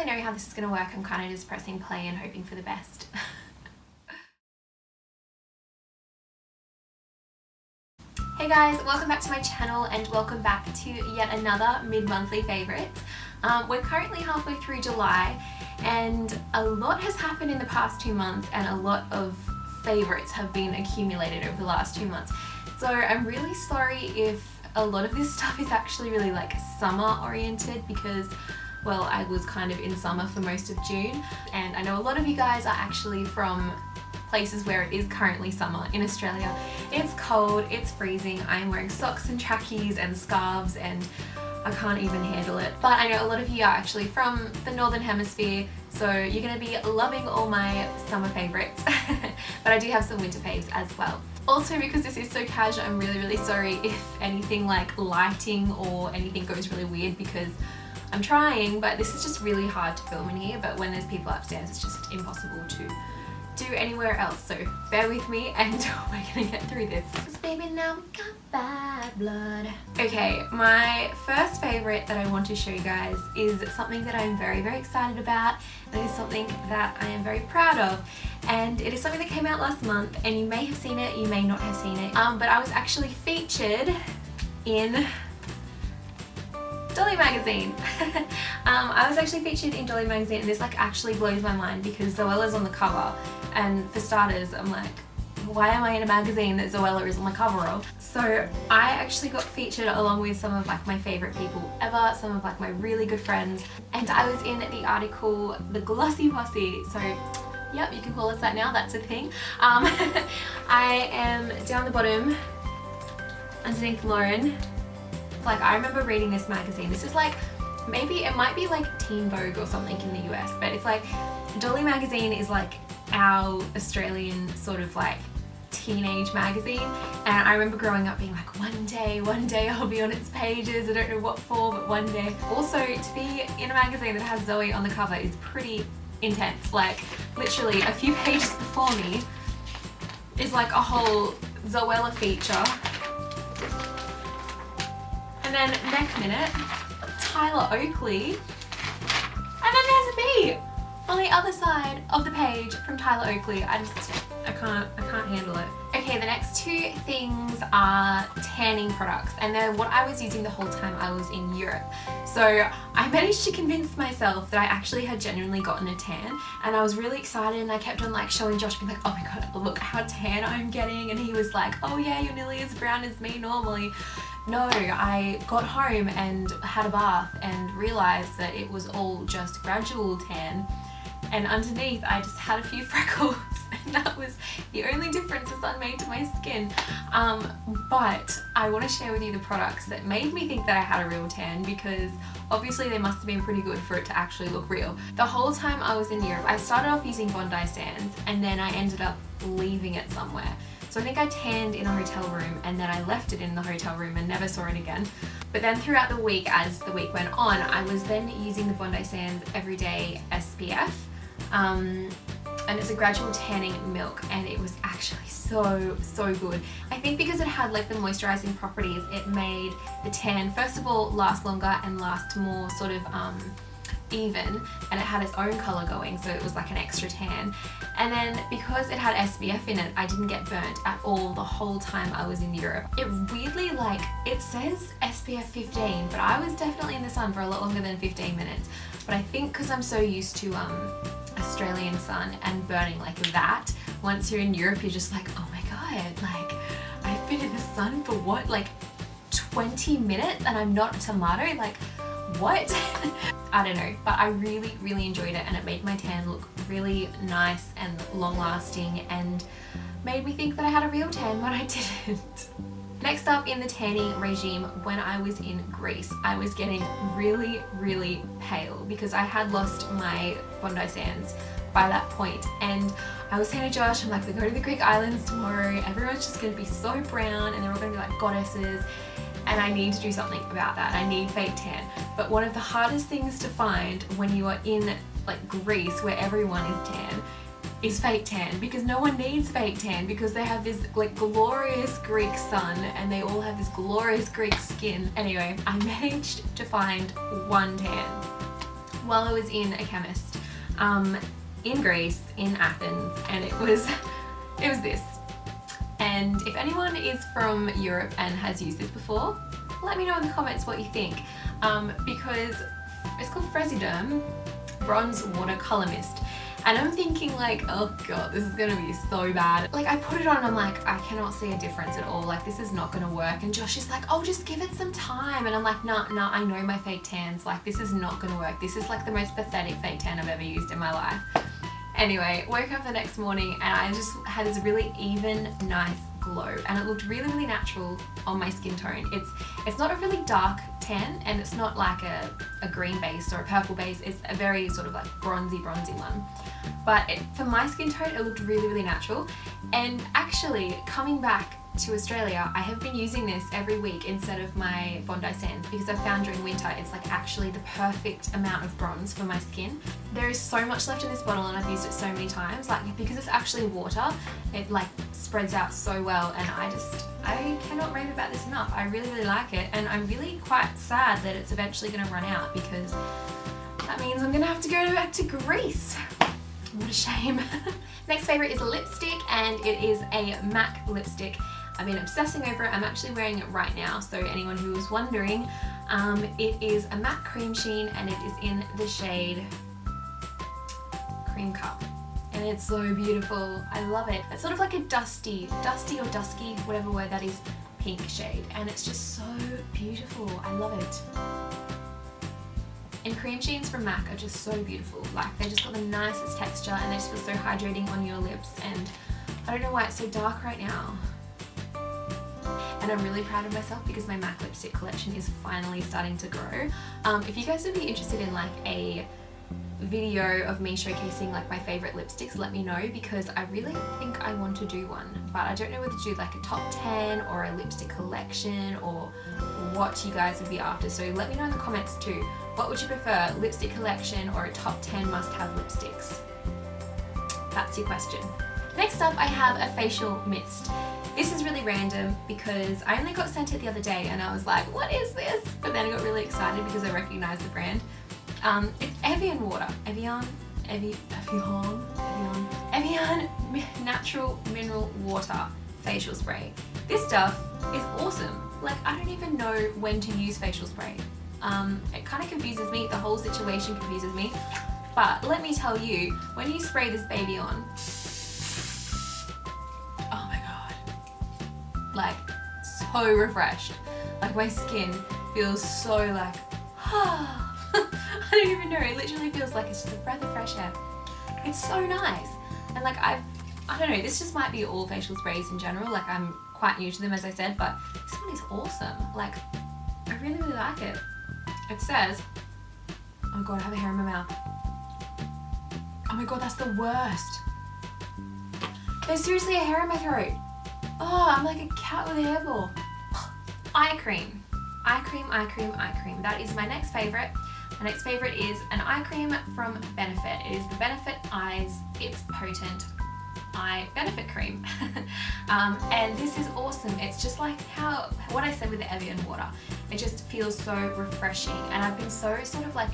really know how this is going to work. I'm kind of just pressing play and hoping for the best. Hey guys, welcome back to my channel and welcome back to yet another mid-monthly favourite. We're currently halfway through July and a lot has happened in the past 2 months and a lot of favourites have been accumulated over the last 2 months. So I'm really sorry if a lot of this stuff is actually really like summer oriented because, well, I was kind of in summer for most of June, and I know a lot of you guys are actually from places where it is currently summer. In Australia it's cold, it's freezing, I'm wearing socks and trackies and scarves and I can't even handle it. But I know a lot of you are actually from the northern hemisphere, so you're going to be loving all my summer favourites. But I do have some winter faves as well. Also, because this is so casual, I'm really sorry if anything like lighting or anything goes really weird because I'm trying, but this is just really hard to film in here. But when there's people upstairs it's just impossible to do anywhere else, so bear with me and we're gonna get through this. 'Cause baby, now we got bad blood. Okay, my first favourite that I want to show you guys is something that I'm very excited about, and it is something that I am very proud of, and it is something that came out last month, and you may have seen it, you may not have seen it, but I was actually featured in DOLLY magazine. I was actually featured in DOLLY magazine, and this like actually blows my mind because Zoella's on the cover, and for starters I'm like, why am I in a magazine that Zoella is on the cover of? So I actually got featured along with some of like my favourite people ever, some of like my really good friends, and I was in the article The Glossy Posse. So yep, you can call us that now, that's a thing. I am down the bottom underneath Lauren. Like, I remember reading this magazine. This is like, maybe it might be like Teen Vogue or something in the US, but it's like, DOLLY magazine is like our Australian sort of like teenage magazine, and I remember growing up being like, one day I'll be on its pages, I don't know what for, but one day. Also, to be in a magazine that has Zoe on the cover is pretty intense. Like, literally a few pages before me is like a whole Zoella feature. And then next minute, Tyler Oakley, and then there's a bee on the other side of the page from Tyler Oakley. I can't handle it. Okay, the next two things are tanning products, and they're what I was using the whole time I was in Europe. So I managed to convince myself that I actually had genuinely gotten a tan, and I was really excited, and I kept on like showing Josh, being like, oh my god, look how tan I'm getting, and he was like, oh yeah, you're nearly as brown as me normally. No, I got home and had a bath and realised that it was all just Gradual tan, and underneath I just had a few freckles, and that was the only difference the sun made to my skin. But I want to share with you the products that made me think that I had a real tan, because obviously they must have been pretty good for it to actually look real. The whole time I was in Europe, I started off using Bondi sands and then I ended up leaving it somewhere. So I think I tanned in a hotel room and then I left it in the hotel room and never saw it again. But then throughout the week, as the week went on, I was then using the Bondi Sands Everyday SPF. And it's a Gradual tanning milk, and it was actually so good. I think because it had like the moisturizing properties, it made the tan, first of all, last longer and last more sort of even, and it had its own color going, so it was like an extra tan. And then because it had SPF in it, I didn't get burnt at all the whole time I was in Europe. It weirdly, like, it says SPF 15, but I was definitely in the sun for a lot longer than 15 minutes. But I think because I'm so used to Australian sun and burning like that, once you're in Europe you're just like, oh my god, like I've been in the sun for what, like 20 minutes and I'm not a tomato, like what? I don't know, but I really enjoyed it, and it made my tan look really nice and long lasting and made me think that I had a real tan when I didn't. Next up in the tanning regime, when I was in Greece, I was getting really pale because I had lost my Bondi Sands by that point, and I was saying to Josh, I'm like, we go to the Greek islands tomorrow, everyone's just going to be so brown and they're all going to be like goddesses, and I need to do something about that. I need fake tan. But one of the hardest things to find when you are in like Greece, where everyone is tan, is fake tan, because no one needs fake tan because they have this like glorious Greek sun and they all have this glorious Greek skin. Anyway, I managed to find one tan. while I was in a chemist in Greece, in Athens, and it was this. And if anyone is from Europe and has used this before, let me know in the comments what you think, because it's called Frezyderm Bronze Water Colour Mist. And I'm thinking like, oh god, this is gonna be so bad. Like I put it on and I'm like, I cannot see a difference at all. Like this is not gonna work. And Josh is like, oh, just give it some time. And I'm like, nah, I know my fake tans. Like this is not gonna work. This is like the most pathetic fake tan I've ever used in my life. Anyway, woke up the next morning and I just had this really even, nice glow, and it looked really, really natural on my skin tone. It's not a really dark tan, and it's not like a green base or a purple base. It's a very sort of like bronzy one. But for my skin tone, it looked really, really natural. And actually, coming back to Australia, I have been using this every week instead of my Bondi Sands, because I found during winter it's like actually the perfect amount of bronze for my skin. There is so much left in this bottle and I've used it so many times, like because it's actually water, it like spreads out so well, and I cannot rave about this enough. I really, really like it, and I'm really quite sad that it's eventually going to run out, because that means I'm going to have to go back to Greece. What a shame. Next favourite is a lipstick, and it is a MAC lipstick. I've been obsessing over it. I'm actually wearing it right now, so anyone who was wondering, it is a MAC Creamsheen, and it is in the shade Cream Cup, and it's so beautiful. I love it. It's sort of like a dusty or dusky, whatever word that is, pink shade, and it's just so beautiful. I love it. And Creamsheens from MAC are just so beautiful. Like they just got the nicest texture, and they just feel so hydrating on your lips, and I don't know why it's so dark right now. And I'm really proud of myself because my MAC lipstick collection is finally starting to grow. If you guys would be interested in like a video of me showcasing like my favorite lipsticks, let me know, because I really think I want to do one, but I don't know whether to do like a top 10 or a lipstick collection or what you guys would be after. So let me know in the comments too. What would you prefer, lipstick collection or a top 10 must-have lipsticks? That's your question. Next up, I have a facial mist. This is really random because I only got sent it the other day and I was like, what is this? But then I got really excited because I recognized the brand. It's Evian water. Evian natural mineral water facial spray. This stuff is awesome. Like I don't even know when to use facial spray. It kind of confuses me. The whole situation confuses me. But let me tell you, when you spray this baby on, oh my god, like so refreshed. Like my skin feels so like, I don't even know, it literally feels like it's just a breath of fresh air. It's so nice. And like I don't know, this just might be all facial sprays in general, like I'm quite new to them as I said, but this one is awesome. Like I really, really like it. It says, oh god, I have a hair in my mouth. Oh my god, that's the worst. There's seriously a hair in my throat. Oh, I'm like a cat with a hairball. Eye cream. Eye cream, eye cream, eye cream. That is my next favourite. My next favourite is an eye cream from Benefit. It is the Benefit Eyes It's Potent Eye Benefit Cream. And this is awesome. It's just like what I said with the Evian water. It just feels so refreshing. And I've been so sort of like,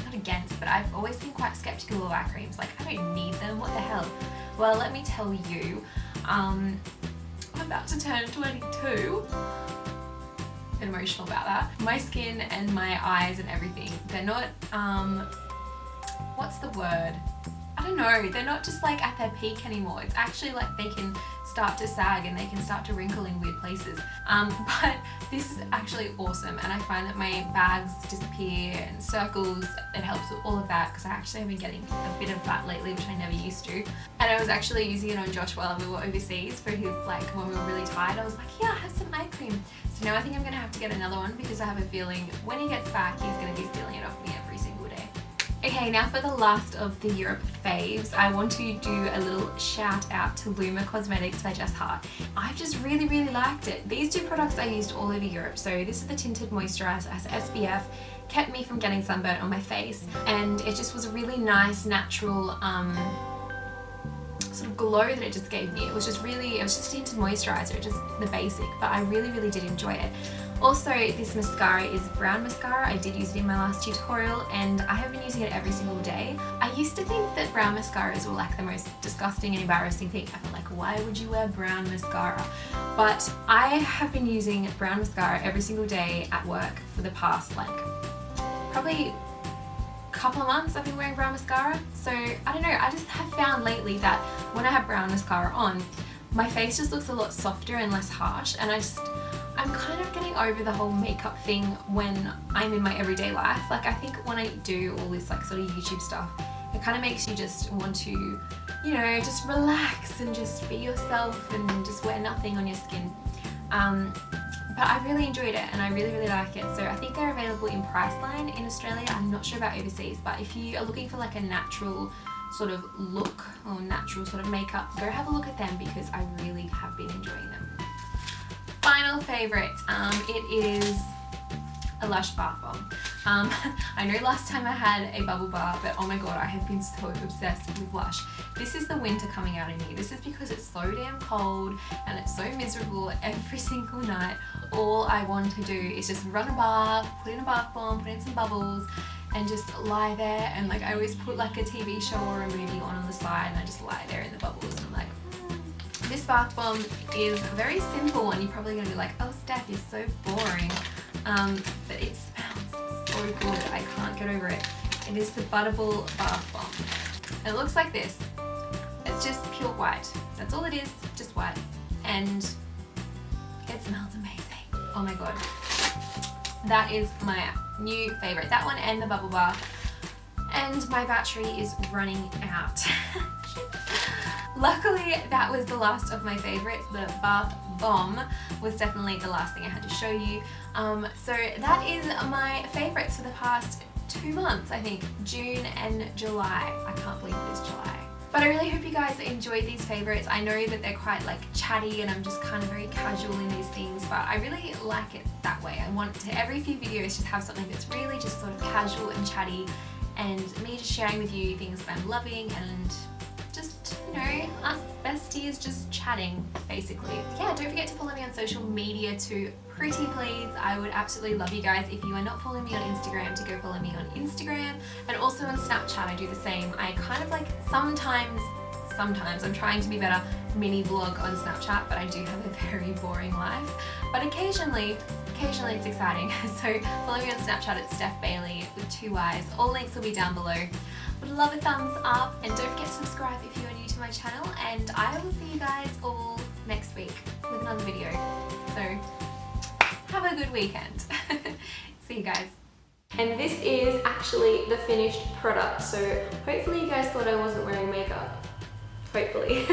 not against, but I've always been quite skeptical of eye creams. Like I don't need them, what the hell? Well, let me tell you, I'm about to turn 22. Bit emotional about that. My skin and my eyes and everything, they're not, what's the word? I don't know, they're not just like at their peak anymore. It's actually like they can start to sag and they can start to wrinkle in weird places. But this is actually awesome, and I find that my bags disappear and circles. It helps with all of that because I actually have been getting a bit of that lately, which I never used to. And I was actually using it on Josh while we were overseas for his, like when we were really tired. I was like, yeah, have some eye cream. So now I think I'm gonna have to get another one because I have a feeling when he gets back, he's gonna be stealing it off me every single day. Okay, now for the last of the Europe faves, I want to do a little shout out to Luma Cosmetics by Just Heart. I've just really, really liked it. These two products I used all over Europe. So this is the Tinted Moisturiser, has SPF, kept me from getting sunburn on my face, and it just was a really nice, natural, sort of glow that it just gave me. It was just a tinted moisturiser, just the basic, but I really, really did enjoy it. Also, this mascara is brown mascara. I did use it in my last tutorial and I have been using it every single day. I used to think that brown mascaras were like the most disgusting and embarrassing thing. I felt like, why would you wear brown mascara? But I have been using brown mascara every single day at work for the past like probably couple of months I've been wearing brown mascara. So I don't know, I just have found lately that when I have brown mascara on, my face just looks a lot softer and less harsh, and I'm kind of getting over the whole makeup thing when I'm in my everyday life. Like I think when I do all this like sort of YouTube stuff, it kind of makes you just want to, you know, just relax and just be yourself and just wear nothing on your skin. But I really enjoyed it and I really like it. So I think they're available in Priceline in Australia. I'm not sure about overseas, but if you are looking for like a natural sort of look or natural sort of makeup, go have a look at them because I really have been enjoying them. Final favourite, it is a Lush bath bomb. I know last time I had a bubble bar, but oh my god, I have been so obsessed with Lush. This is the winter coming out in me. This is because it's so damn cold and it's so miserable every single night. All I want to do is just run a bath, put in a bath bomb, put in some bubbles, and just lie there. And like I always put like a TV show or a movie on the side and I just lie there in the bubbles and I'm like, This bath bomb is very simple and you're probably going to be like, oh Steph, you're so boring. But it smells so good. I can't get over it. It is the Butterball bath bomb. It looks like this. It's just pure white. That's all it is, just white. And it smells amazing. Oh my god. That is my new favourite. That one and the bubble bath. And my battery is running out. Luckily, that was the last of my favourites. The bath bomb was definitely the last thing I had to show you. So that is my favourites for the past 2 months, I think. June and July. I can't believe it is July. But I really hope you guys enjoyed these favourites. I know that they're quite like chatty and I'm just kind of very casual in these things, but I really like it that way. I want to every few videos just have something that's really just sort of casual and chatty and me just sharing with you things that I'm loving and just, you know, us besties just chatting, basically. Yeah, don't forget to follow me on social media too, pretty please. I would absolutely love you guys if you are not following me on Instagram to go follow me on Instagram, and also on Snapchat I do the same. I kind of like sometimes I'm trying to be better, mini vlog on Snapchat, but I do have a very boring life. But occasionally it's exciting. So follow me on Snapchat at Steph Bailey with 2 Y's. All links will be down below. Would love a thumbs up and don't forget to subscribe if you are new to my channel, and I will see you guys all next week with another video. So have a good weekend. See you guys. And this is actually the finished product, so hopefully you guys thought I wasn't wearing makeup. Hopefully.